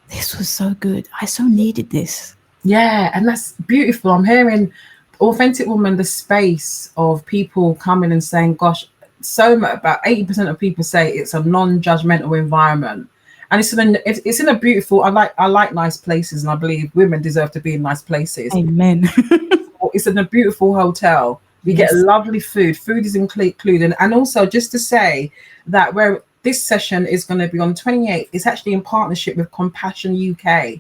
this was so good. I so needed this. Yeah, and that's beautiful. I'm hearing Authentic Woman, the space of people coming and saying, gosh, so much, about 80% of people say it's a non-judgmental environment. And it's in a beautiful, I like nice places, and I believe women deserve to be in nice places. Amen. It's in a beautiful hotel. We get lovely food. Food is included. And also just to say that where this session is going to be on 28th, it's actually in partnership with Compassion UK.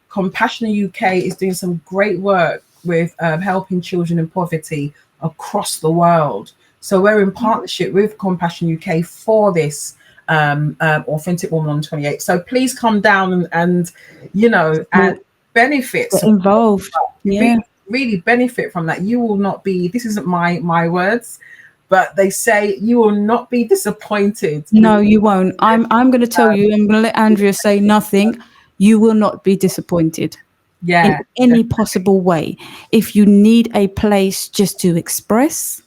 Compassion UK is doing some great work with helping children in poverty across the world. So we're in partnership with Compassion UK for this Authentic Woman on 28th. So please come down and you know, and benefit. Get involved. Yeah. Really benefit from that. You will not be, this isn't my words, but they say you will not be disappointed. No, you won't. I'm going to tell you, I'm going to let Andrea say nothing. You will not be disappointed. In any possible way. If you need a place just to express,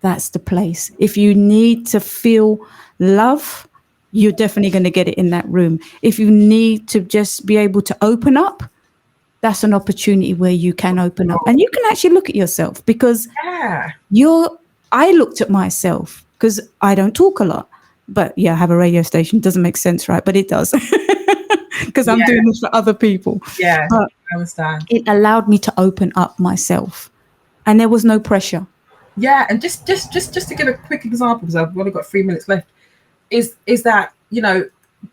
that's the place. If you need to feel love, you're definitely going to get it in that room. If you need to just be able to open up, that's an opportunity where you can open up and you can actually look at yourself, because I looked at myself because I don't talk a lot, but I have a radio station. Doesn't make sense, right? But it does, because I'm doing this for other people. But I understand. It allowed me to open up myself, and there was no pressure. And just to give a quick example, because I've only got 3 minutes left, is that, you know,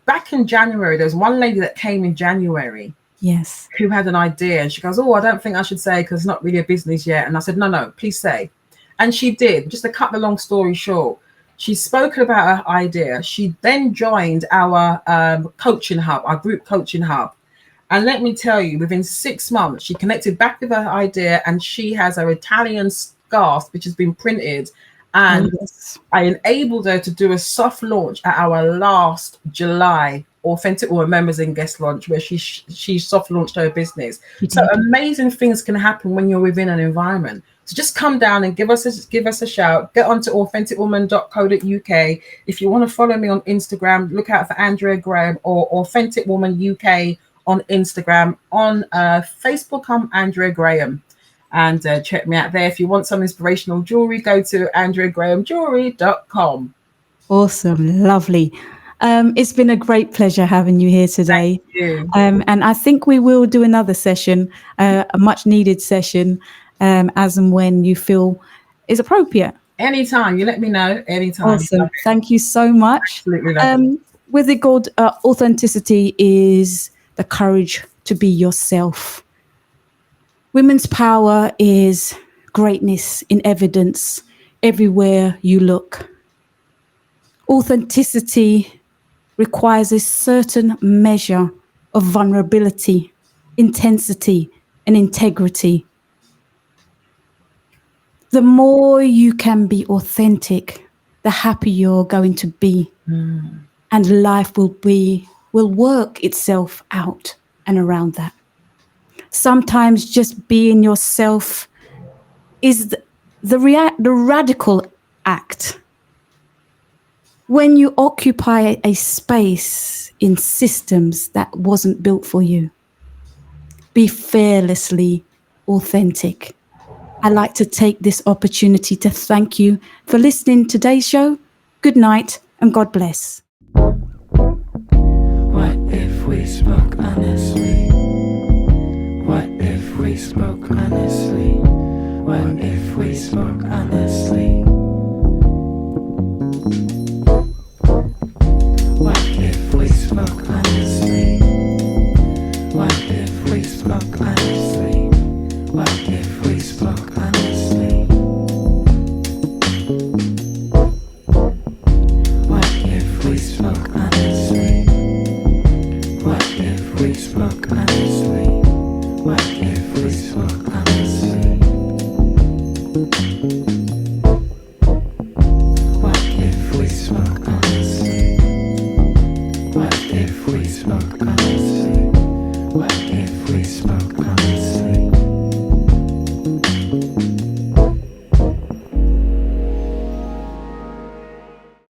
back in January, there was one lady that came in January. Yes. Who had an idea, and she goes, oh, I don't think I should say because it's not really a business yet. And I said, no, please say. And she did. Just to cut the long story short, she's spoken about her idea. She then joined our coaching hub, our group coaching hub. And let me tell you, within 6 months, she connected back with her idea, and she has her Italian scarf, which has been printed. And I enabled her to do a soft launch at our last July Authentic Woman members and guest launch, where she soft launched her business. So amazing things can happen when you're within an environment. So just come down and give us a shout. Get onto authenticwoman.co.uk. If you want to follow me on Instagram, look out for Andrea Graham or Authentic Woman UK on Instagram. On Facebook, I'm Andrea Graham. And check me out there. If you want some inspirational jewelry, go to andreagrahamjewelry.com. Awesome. Lovely. It's been a great pleasure having you here today. Thank you. And I think we will do another session, a much needed session, as and when you feel is appropriate. Anytime. You let me know. Anytime. Awesome. Thank you so much. Absolutely. With regard, authenticity is the courage to be yourself. Women's power is greatness in evidence everywhere you look. Authenticity requires a certain measure of vulnerability, intensity, and integrity. The more you can be authentic, the happier you're going to be. And and life will work itself out and around that. Sometimes just being yourself is the radical act. When you occupy a space in systems that wasn't built for you, be fearlessly authentic. I'd like to take this opportunity to thank you for listening to today's show. Good night and God bless. What if we spoke honestly? What if we spoke honestly? What if we spoke honestly? What if we spoke honestly? What if we spoke honestly? What if we spoke honestly? What if we spoke honestly?